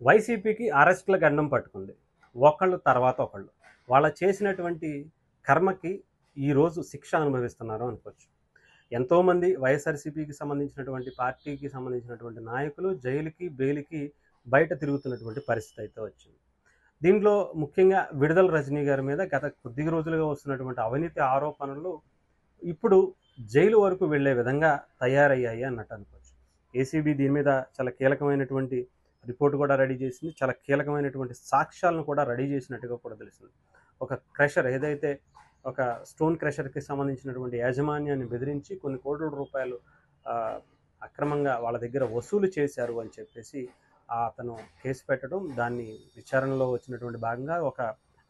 వైసీపీకి అరెస్టుల గండం పట్టుకుంది. ఒకళ్ళు తర్వాత ఒకళ్ళు. వాళ్ళ చేసినటువంటి కర్మకి ఈరోజు శిక్ష అనుభవిస్తున్నారు అనుకోవచ్చు. ఎంతోమంది వైఎస్ఆర్సీపీకి సంబంధించినటువంటి పార్టీకి సంబంధించినటువంటి నాయకులు జైలుకి, బెయిల్‌కి బయట తిరుగుతున్నటువంటి పరిస్థితి అయితే వచ్చింది. దీంట్లో ముఖ్యంగా విడుదల రజనీ గారి మీద గత కొద్ది రోజులుగా వస్తున్నటువంటి అవినీతి ఆరోపణలు ఇప్పుడు జైలు వరకు వెళ్ళే విధంగా తయారయ్యాయి అన్నట్టు అనుకోవచ్చు. ఏసీబీ దీని మీద చాలా కీలకమైనటువంటి రిపోర్ట్ కూడా రెడీ చేసింది. చాలా కీలకమైనటువంటి సాక్ష్యాలను కూడా రెడీ చేసినట్టుగా కూడా తెలిసింది. ఒక క్రషర్ ఏదైతే ఒక స్టోన్ క్రషర్కి సంబంధించినటువంటి యాజమాన్యాన్ని బెదిరించి కొన్ని కోట్ల రూపాయలు అక్రమంగా వాళ్ళ దగ్గర వసూలు చేశారు అని చెప్పేసి అతను కేసు పెట్టడం, దాన్ని విచారణలో వచ్చినటువంటి భాగంగా ఒక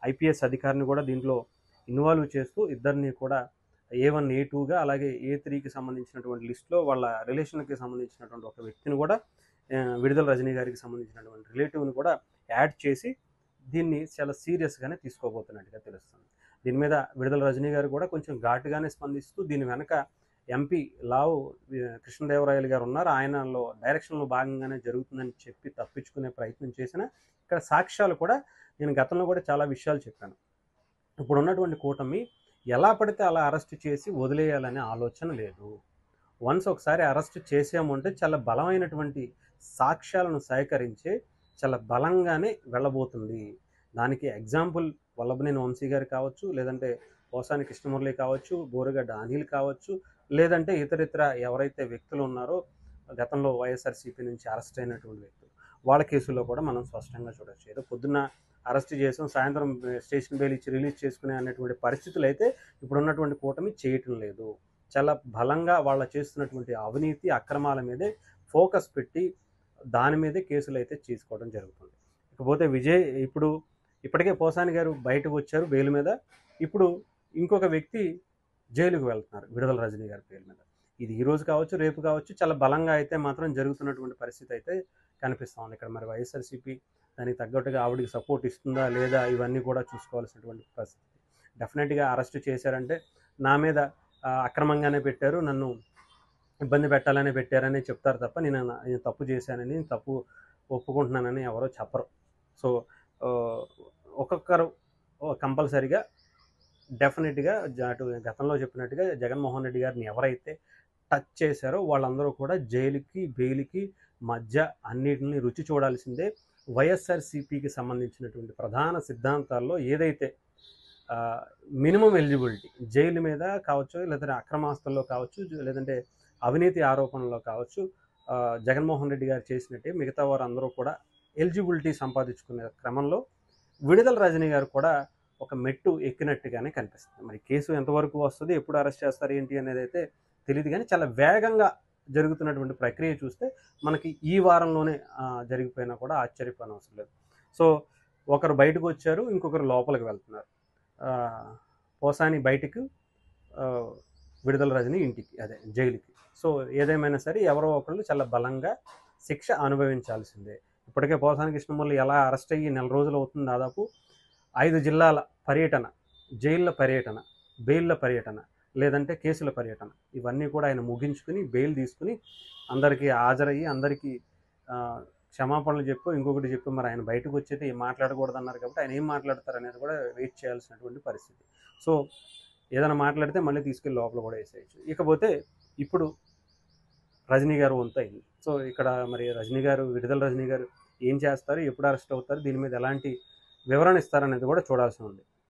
ఐపీఎస్ అధికారిని కూడా దీంట్లో ఇన్వాల్వ్ చేస్తూ ఇద్దరిని కూడా A1, A2గా అలాగే A3కి సంబంధించినటువంటి లిస్టులో వాళ్ళ రిలేషన్కి సంబంధించినటువంటి ఒక వ్యక్తిని కూడా విడుదల రజనీ గారికి సంబంధించినటువంటి రిలేటివ్ని కూడా యాడ్ చేసి దీన్ని చాలా సీరియస్గానే తీసుకోబోతున్నట్టుగా తెలుస్తుంది. దీని మీద విడుదల రజనీ గారు కూడా కొంచెం ఘాటుగానే స్పందిస్తూ దీని వెనక ఎంపీ లావు కృష్ణదేవరాయలు గారు ఉన్నారు, ఆయనలో డైరెక్షన్లో భాగంగానే జరుగుతుందని చెప్పి తప్పించుకునే ప్రయత్నం చేసిన ఇక్కడ సాక్ష్యాలు కూడా నేను గతంలో కూడా చాలా విషయాలు చెప్పాను. ఇప్పుడు ఉన్నటువంటి కూటమి ఎలా పడితే అలా అరెస్ట్ చేసి వదిలేయాలనే ఆలోచన లేదు. వన్స్ ఒకసారి అరెస్ట్ చేసాము అంటే చాలా బలమైనటువంటి సాక్ష్యాలను సేకరించి చాలా బలంగానే వెళ్ళబోతుంది. దానికి ఎగ్జాంపుల్ వల్లభనేని వంశీ గారు కావచ్చు, లేదంటే పోసాని కృష్ణమురళి కావచ్చు, బోరుగడ్డ అనిల్ కావచ్చు, లేదంటే ఇతరితర ఎవరైతే వ్యక్తులు ఉన్నారో గతంలో వైఎస్ఆర్సీపీ నుంచి అరెస్ట్ అయినటువంటి వ్యక్తులు వాళ్ళ కేసుల్లో కూడా మనం స్పష్టంగా చూడవచ్చు. ఏదో పొద్దున్న అరెస్ట్ చేసాం, సాయంత్రం స్టేషన్ బెయిల్ ఇచ్చి రిలీజ్ చేసుకునే అన్నటువంటి పరిస్థితులు అయితే ఇప్పుడున్నటువంటి కూటమి చేయటం లేదు. చాలా బలంగా వాళ్ళ చేస్తున్నటువంటి అవినీతి అక్రమాల మీదే ఫోకస్ పెట్టి దాని మీదే కేసులు అయితే చేసుకోవడం జరుగుతుంది. ఇకపోతే ఇప్పటికే పోసాని గారు బయటకు వచ్చారు బెయిల్ మీద. ఇప్పుడు ఇంకొక వ్యక్తి జైలుకు వెళ్తున్నారు విడుదల రజనీ గారి పేరు మీద. ఇది ఈరోజు కావచ్చు, రేపు కావచ్చు, చాలా బలంగా అయితే మాత్రం జరుగుతున్నటువంటి పరిస్థితి అయితే కనిపిస్తూ ఉంది. ఇక్కడ మరి వైఎస్ఆర్సీపీ దానికి తగ్గట్టుగా ఆవిడికి సపోర్ట్ ఇస్తుందా లేదా ఇవన్నీ కూడా చూసుకోవాల్సినటువంటి పరిస్థితి. డెఫినెట్గా అరెస్ట్ చేశారంటే నా మీద అక్రమంగానే పెట్టారు, నన్ను ఇబ్బంది పెట్టాలనే పెట్టారని చెప్తారు తప్ప నేను తప్పు చేశానని, తప్పు ఒప్పుకుంటున్నానని ఎవరో చెప్పరు. సో ఒక్కొక్కరు కంపల్సరీగా డెఫినెట్గా అటు గతంలో చెప్పినట్టుగా జగన్మోహన్ రెడ్డి గారిని ఎవరైతే టచ్ చేశారో వాళ్ళందరూ కూడా జైలుకి, బెయిల్కి మధ్య అన్నిటిని రుచి చూడాల్సిందే. వైఎస్ఆర్సీపీకి సంబంధించినటువంటి ప్రధాన సిద్ధాంతాల్లో ఏదైతే మినిమం ఎలిజిబిలిటీ జైలు మీద కావచ్చు, లేదంటే అక్రమాస్తుల్లో కావచ్చు, లేదంటే అవినీతి ఆరోపణలో కావచ్చు, జగన్మోహన్ రెడ్డి గారు చేసినట్టే మిగతా వారు అందరూ కూడా ఎలిజిబిలిటీ సంపాదించుకునే క్రమంలో విడుదల రజనీ గారు కూడా ఒక మెట్టు ఎక్కినట్టుగానే కనిపిస్తుంది. మరి కేసు ఎంతవరకు వస్తుంది, ఎప్పుడు అరెస్ట్ చేస్తారు ఏంటి అనేది అయితే తెలియదు, కానీ చాలా వేగంగా జరుగుతున్నటువంటి ప్రక్రియ చూస్తే మనకి ఈ వారంలోనే జరిగిపోయినా కూడా ఆశ్చర్యపోయిన అవసరం లేదు. సో ఒకరు బయటకు వచ్చారు, ఇంకొకరు లోపలికి వెళ్తున్నారు. పోసాని బయటికి, విడుదల రజనీ ఇంటికి, అదే జైలుకి. సో ఏదేమైనా సరే ఎవరో ఒకళ్ళు చాలా బలంగా శిక్ష అనుభవించాల్సిందే. ఇప్పటికే పోసాని కృష్ణమురళి ఎలా అరెస్ట్ అయ్యి నెల రోజులు అవుతుంది, దాదాపు 5 జిల్లాల పర్యటన, జైళ్ళ పర్యటన, బెయిల్ల పర్యటన, లేదంటే కేసుల పర్యటన, ఇవన్నీ కూడా ఆయన ముగించుకుని బెయిల్ తీసుకుని అందరికీ హాజరయ్యి అందరికీ క్షమాపణలు చెప్పు, ఇంకొకటి చెప్పు, మరి ఆయన బయటకు వచ్చేది ఏం మాట్లాడకూడదు అన్నారు కాబట్టి ఆయన ఏం మాట్లాడతారు అనేది కూడా వెయిట్ చేయాల్సినటువంటి పరిస్థితి. సో ఏదైనా మాట్లాడితే మళ్ళీ తీసుకెళ్ళి లోపల కూడా వేసేయచ్చు. ఇకపోతే ఇప్పుడు రజనీ గారు వంతు అయింది. సో ఇక్కడ మరి విడుదల రజనీ గారు ఏం చేస్తారు, ఎప్పుడు అరెస్ట్ అవుతారు, దీని మీద ఎలాంటి వివరణ ఇస్తారనేది కూడా చూడాల్సి ఉంది.